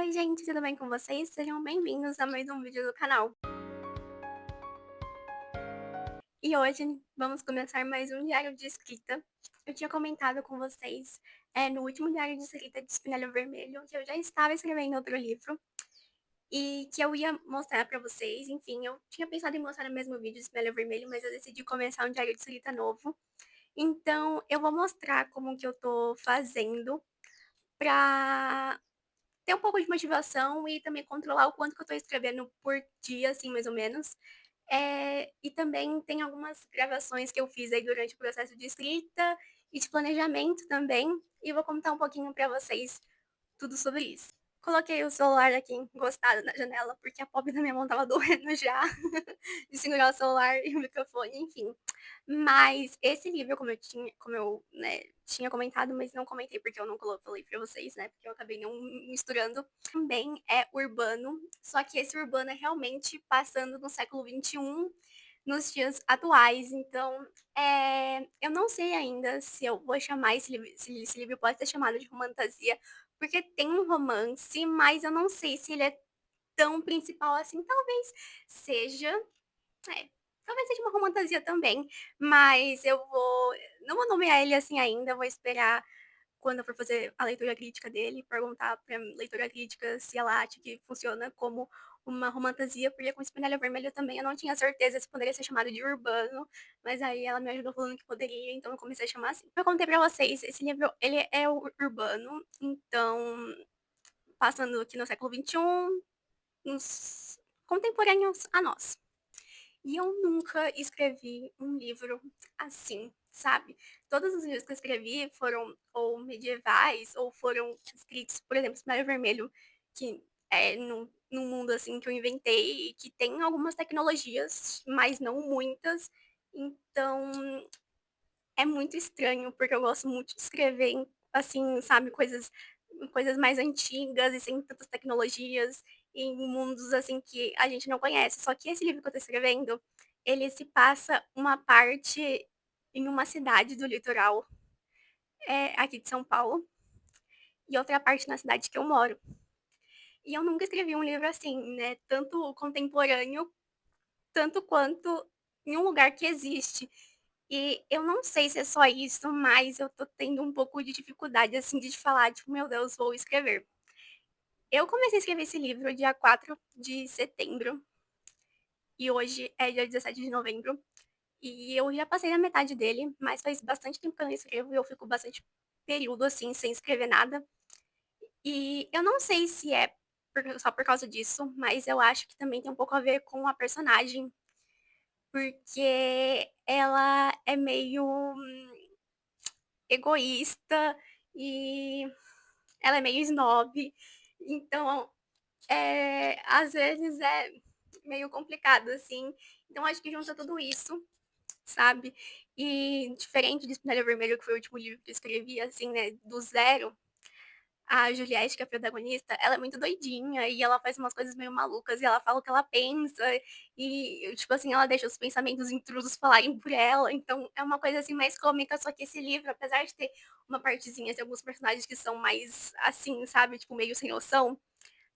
Oi, gente, tudo bem com vocês? Sejam bem-vindos a mais um vídeo do canal. E hoje vamos começar mais um diário de escrita. Eu tinha comentado com vocês no último diário de escrita de Espinelho Vermelho que eu já estava escrevendo outro livro e que eu ia mostrar pra vocês. Enfim, eu tinha pensado em mostrar no mesmo vídeo de Espinelho Vermelho, mas eu decidi começar um diário de escrita novo. Então, eu vou mostrar como que eu tô fazendo pra ter um pouco de motivação e também controlar o quanto que eu tô escrevendo por dia, assim, mais ou menos. E também tem algumas gravações que eu fiz aí durante o processo de escrita e de planejamento também, e vou contar um pouquinho pra vocês tudo sobre isso. Coloquei o celular aqui encostado na janela, porque a pobre da minha mão estava doendo já, de segurar o celular e o microfone, enfim. Mas esse livro, como eu tinha comentado, mas não comentei porque eu não falei pra vocês, né, porque eu acabei não misturando, também é urbano, só que esse urbano é realmente passando no século XXI, nos dias atuais. Então, eu não sei ainda se eu vou chamar se esse livro pode ser chamado de romantasia, porque tem um romance, mas eu não sei se ele é tão principal assim. Talvez seja, é, talvez seja uma romantasia também, mas eu vou não vou nomear ele assim ainda, vou esperar quando eu for fazer a leitura crítica dele, perguntar pra leitora crítica se ela acha que funciona como uma romantasia, porque com Espinelho Vermelho também eu não tinha certeza se poderia ser chamado de urbano, mas aí ela me ajudou falando que poderia, então eu comecei a chamar assim. Eu contei pra vocês, esse livro, ele é urbano, então, passando aqui no século XXI, uns contemporâneos a nós. E eu nunca escrevi um livro assim, sabe? Todos os livros que eu escrevi foram ou medievais ou foram escritos, por exemplo, Espinho Vermelho, que é num mundo assim que eu inventei e que tem algumas tecnologias, mas não muitas. Então, é muito estranho, porque eu gosto muito de escrever assim, sabe, coisas mais antigas e sem tantas tecnologias, em mundos, assim, que a gente não conhece. Só que esse livro que eu tô escrevendo, ele se passa uma parte em uma cidade do litoral, aqui de São Paulo, e outra parte na cidade que eu moro. E eu nunca escrevi um livro assim, né, tanto contemporâneo, tanto quanto em um lugar que existe. E eu não sei se é só isso, mas eu tô tendo um pouco de dificuldade, assim, de falar, tipo: "Meu Deus, vou escrever". Eu comecei a escrever esse livro dia 4 de setembro, e hoje é dia 17 de novembro, e eu já passei da metade dele, mas faz bastante tempo que eu não escrevo e eu fico bastante período, assim, sem escrever nada. E eu não sei se é só por causa disso, mas eu acho que também tem um pouco a ver com a personagem, porque ela é meio egoísta e ela é meio snob, então, às vezes é meio complicado, assim. Então acho que junta tudo isso, sabe. E diferente de Espinalha Vermelho, que foi o último livro que eu escrevi, assim, né, do zero, a Juliette, que é a protagonista, ela é muito doidinha e ela faz umas coisas meio malucas e ela fala o que ela pensa e, tipo assim, ela deixa os pensamentos intrusos falarem por ela. Então é uma coisa assim mais cômica, só que esse livro, apesar de ter uma partezinha de alguns personagens que são mais assim, sabe, tipo meio sem noção,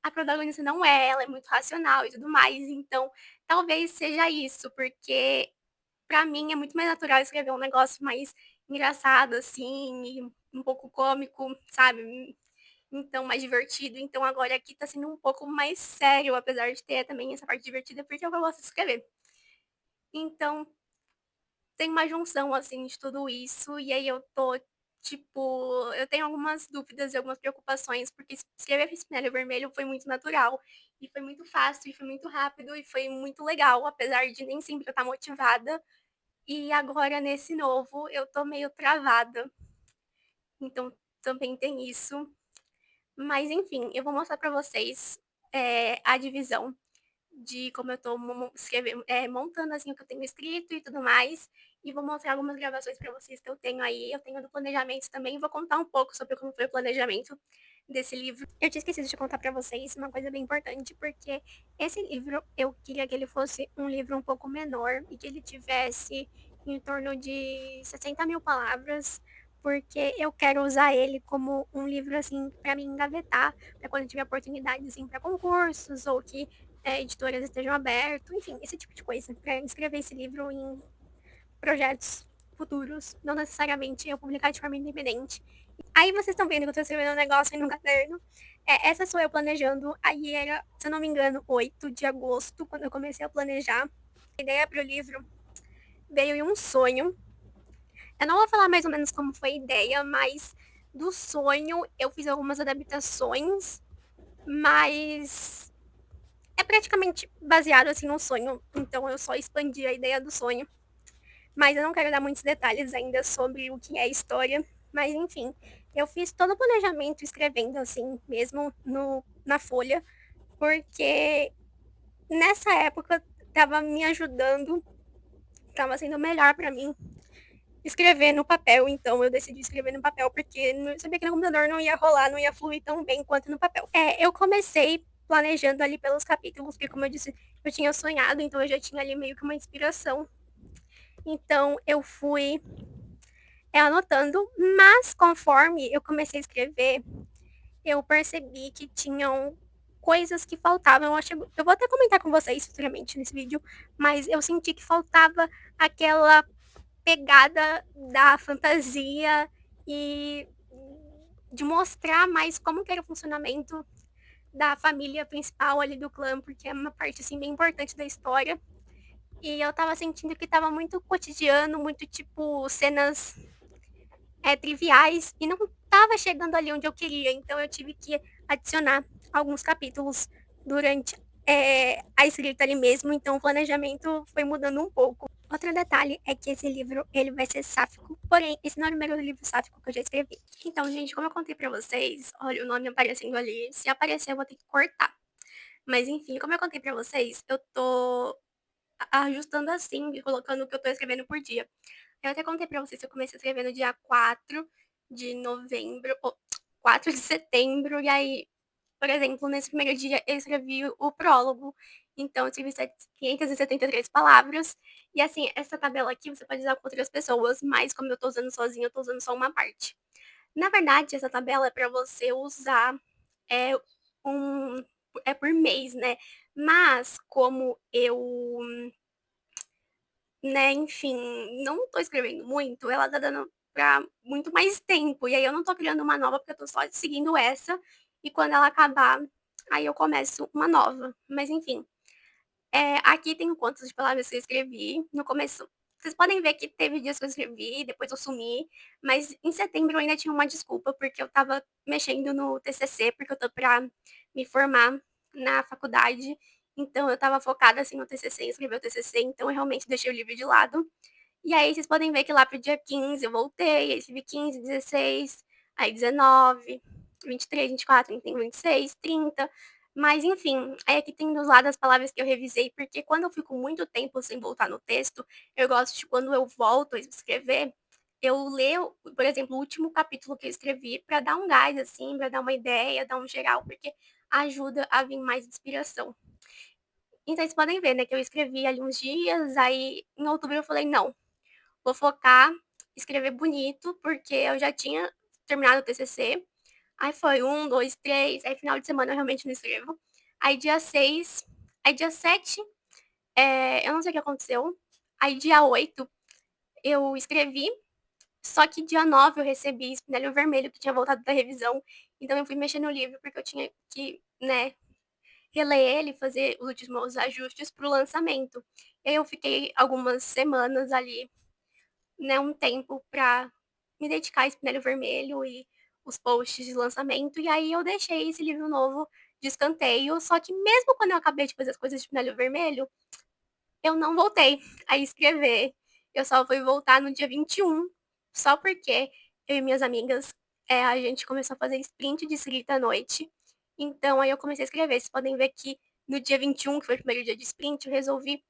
a protagonista não é, ela é muito racional e tudo mais. Então talvez seja isso, porque pra mim é muito mais natural escrever um negócio mais engraçado assim e um pouco cômico, sabe? Então, mais divertido. Então, agora aqui tá sendo um pouco mais sério, apesar de ter também essa parte divertida, porque é o que eu gosto de escrever. Então, tem uma junção, assim, de tudo isso, e aí eu tô, tipo, eu tenho algumas dúvidas e algumas preocupações, porque escrever Espinelho Vermelho foi muito natural, e foi muito fácil, e foi muito rápido, e foi muito legal, apesar de nem sempre eu estar motivada. E agora, nesse novo, eu tô meio travada. Então, também tem isso. Mas enfim, eu vou mostrar pra vocês, a divisão de como eu tô montando, assim, o que eu tenho escrito e tudo mais, e vou mostrar algumas gravações pra vocês que eu tenho aí, eu tenho do planejamento também, vou contar um pouco sobre como foi o planejamento desse livro. Eu tinha esquecido de contar pra vocês uma coisa bem importante, porque esse livro eu queria que ele fosse um livro um pouco menor e que ele tivesse em torno de 60.000 palavras, porque eu quero usar ele como um livro, assim, para me engavetar, para quando tiver oportunidade, assim, para concursos ou que editoras estejam abertas, enfim, esse tipo de coisa, para escrever esse livro em projetos futuros, não necessariamente eu publicar de forma independente. Aí vocês estão vendo que eu tô escrevendo um negócio em um caderno. Essa sou eu planejando. Aí era, se eu não me engano, 8 de agosto, quando eu comecei a planejar. A ideia pro livro veio em um sonho. Eu não vou falar mais ou menos como foi a ideia, mas do sonho eu fiz algumas adaptações, mas é praticamente baseado assim no sonho. Então eu só expandi a ideia do sonho. Mas eu não quero dar muitos detalhes ainda sobre o que é a história. Mas enfim, eu fiz todo o planejamento escrevendo assim, mesmo na folha, porque nessa época estava me ajudando, estava sendo melhor para mim escrever no papel, então eu decidi escrever no papel, porque eu sabia que no computador não ia rolar, não ia fluir tão bem quanto no papel. Eu comecei planejando ali pelos capítulos, porque como eu disse, eu tinha sonhado, então eu já tinha ali meio que uma inspiração. Então eu fui anotando, mas conforme eu comecei a escrever, eu percebi que tinham coisas que faltavam. Eu vou até comentar com vocês futuramente nesse vídeo, mas eu senti que faltava aquela pegada da fantasia e de mostrar mais como que era o funcionamento da família principal ali do clã, porque é uma parte assim bem importante da história. E eu tava sentindo que tava muito cotidiano, muito tipo cenas triviais e não tava chegando ali onde eu queria, então eu tive que adicionar alguns capítulos durante a escrita ali mesmo, então o planejamento foi mudando um pouco. Outro detalhe é que esse livro, ele vai ser sáfico, porém, esse não é o primeiro livro sáfico que eu já escrevi. Então, gente, como eu contei pra vocês, olha o nome aparecendo ali, se aparecer eu vou ter que cortar. Mas enfim, como eu contei pra vocês, eu tô ajustando assim, colocando o que eu tô escrevendo por dia. Eu até contei pra vocês que eu comecei a escrever no dia 4 de novembro, ou 4 de setembro, e aí, por exemplo, nesse primeiro dia eu escrevi o prólogo, então eu escrevi 573 palavras, e assim, essa tabela aqui você pode usar com outras pessoas, mas como eu tô usando sozinha, eu tô usando só uma parte. Na verdade, essa tabela é pra você usar é, um, por mês, né? Mas como eu né, enfim, não tô escrevendo muito, ela tá dando pra muito mais tempo. E aí eu não tô criando uma nova, porque eu tô só seguindo essa. E quando ela acabar, aí eu começo uma nova. Mas enfim, aqui tem o quanto de palavras que eu escrevi. No começo, vocês podem ver que teve dias que eu escrevi, depois eu sumi. Mas em setembro eu ainda tinha uma desculpa, porque eu tava mexendo no TCC, porque eu tô pra me formar na faculdade. Então eu tava focada assim no TCC, em escrever o TCC, então eu realmente deixei o livro de lado. E aí vocês podem ver que lá pro dia 15 eu voltei, aí escrevi 15, 16, aí 19, 23, 24, 25, 26, 30. Mas enfim, aí aqui tem dos lados as palavras que eu revisei, porque quando eu fico muito tempo sem voltar no texto, eu gosto de quando eu volto a escrever, eu leio, por exemplo, o último capítulo que eu escrevi para dar um gás, assim, para dar uma ideia, dar um geral, porque ajuda a vir mais inspiração. Então vocês podem ver, né, que eu escrevi ali uns dias, aí em outubro eu falei, não, vou focar, escrever bonito, porque eu já tinha terminado o TCC. Aí foi um, dois, três, aí final de semana eu realmente não escrevo. Aí dia 6, aí dia 7, eu não sei o que aconteceu. Aí dia 8 eu escrevi, só que dia 9 eu recebi espinelho vermelho, que tinha voltado da revisão. Então eu fui mexer no livro, porque eu tinha que, né, reler ele, fazer os últimos ajustes pro lançamento. E aí eu fiquei algumas semanas ali, né, um tempo para me dedicar a Espinelho Vermelho e os posts de lançamento, e aí eu deixei esse livro novo de escanteio, só que mesmo quando eu acabei de fazer as coisas de Espinelho Vermelho, eu não voltei a escrever. Eu só fui voltar no dia 21, só porque eu e minhas amigas, a gente começou a fazer sprint de escrita à noite. Então aí eu comecei a escrever. Vocês podem ver que no dia 21, que foi o primeiro dia de sprint, eu resolvi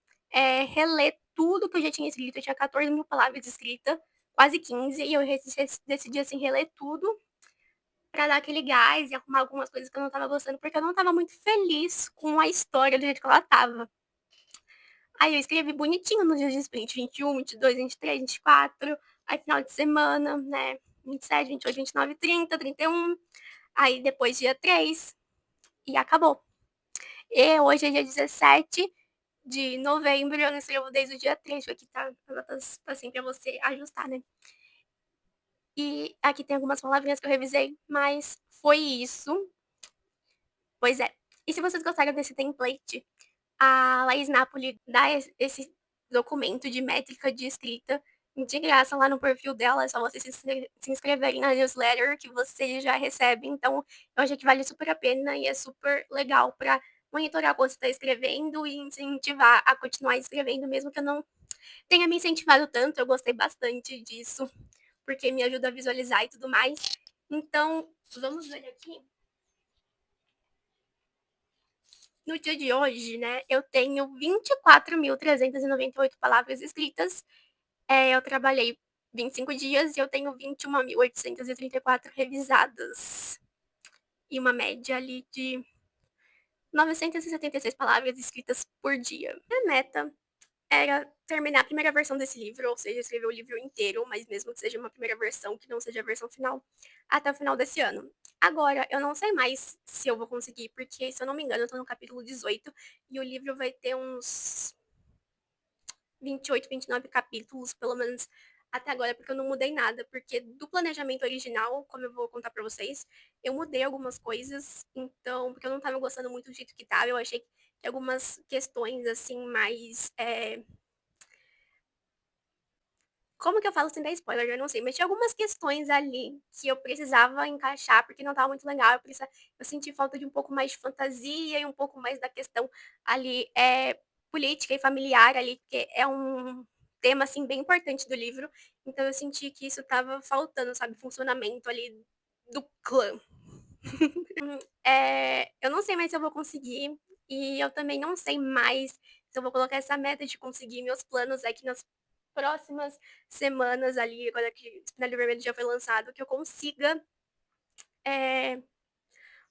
reler tudo que eu já tinha escrito. Eu tinha 14 mil palavras escritas, quase 15, e eu decidi assim reler tudo para dar aquele gás e arrumar algumas coisas que eu não estava gostando, porque eu não estava muito feliz com a história do jeito que ela estava. Aí eu escrevi bonitinho nos dias de sprint, 21, 22, 23, 24, aí final de semana, né? 27, 28, 29, 30, 31, aí depois dia 3 e acabou. E hoje é dia 17 de novembro, eu não escrevo desde o dia 3, aqui tá as datas assim pra você ajustar, né. E aqui tem algumas palavrinhas que eu revisei, mas foi isso. Pois é. E se vocês gostaram desse template, a Laís Napoli dá esse documento de métrica de escrita de graça lá no perfil dela, é só vocês se inscreverem na newsletter que vocês já recebem, então eu achei que vale super a pena e é super legal pra monitorar quando você tá escrevendo e incentivar a continuar escrevendo mesmo que eu não tenha me incentivado tanto, eu gostei bastante disso, porque me ajuda a visualizar e tudo mais. Então, vamos ver aqui. No dia de hoje, né, eu tenho 24.398 palavras escritas. Eu trabalhei 25 dias e eu tenho 21.834 revisadas. E uma média ali de 976 palavras escritas por dia. A meta era terminar a primeira versão desse livro, ou seja, escrever o livro inteiro, mas mesmo que seja uma primeira versão, que não seja a versão final, até o final desse ano. Agora, eu não sei mais se eu vou conseguir, porque, se eu não me engano, eu tô no capítulo 18 e o livro vai ter uns 28, 29 capítulos, pelo menos até agora, porque eu não mudei nada. Porque do planejamento original, como eu vou contar pra vocês, eu mudei algumas coisas, então, porque eu não tava gostando muito do jeito que tava, eu achei que algumas questões, assim, mais. Como que eu falo sem dar spoiler? Eu não sei, mas tinha algumas questões ali que eu precisava encaixar, porque não estava muito legal. Eu senti falta de um pouco mais de fantasia e um pouco mais da questão ali política e familiar ali, porque é um tema assim bem importante do livro. Então eu senti que isso estava faltando, sabe, funcionamento ali do clã. Eu não sei mais se eu vou conseguir, e eu também não sei mais se eu vou colocar essa meta de conseguir meus planos é que nas próximas semanas ali, agora que Espinalho Vermelho já foi lançado, que eu consiga, eh,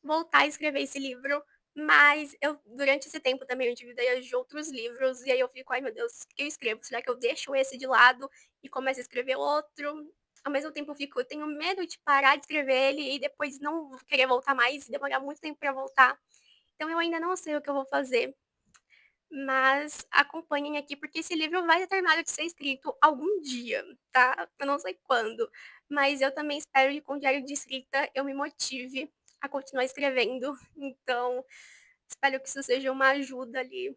voltar a escrever esse livro, mas eu durante esse tempo também eu tive ideias de outros livros, e aí eu fico: "Ai meu Deus, o que eu escrevo? Será que eu deixo esse de lado e começo a escrever outro?". Ao mesmo tempo eu tenho medo de parar de escrever ele e depois não querer voltar mais e demorar muito tempo pra voltar. Então eu ainda não sei o que eu vou fazer, mas acompanhem aqui, porque esse livro vai ter terminado de ser escrito algum dia, tá? Eu não sei quando, mas eu também espero que com o diário de escrita eu me motive a continuar escrevendo. Então, espero que isso seja uma ajuda ali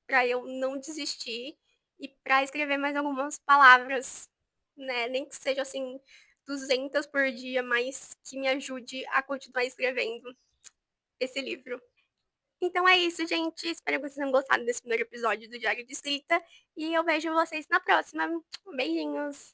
para eu não desistir e para escrever mais algumas palavras, né? Nem que seja assim 200 por dia, mas que me ajude a continuar escrevendo esse livro. Então é isso, gente. Espero que vocês tenham gostado desse primeiro episódio do Diário de Escrita. E eu vejo vocês na próxima. Beijinhos!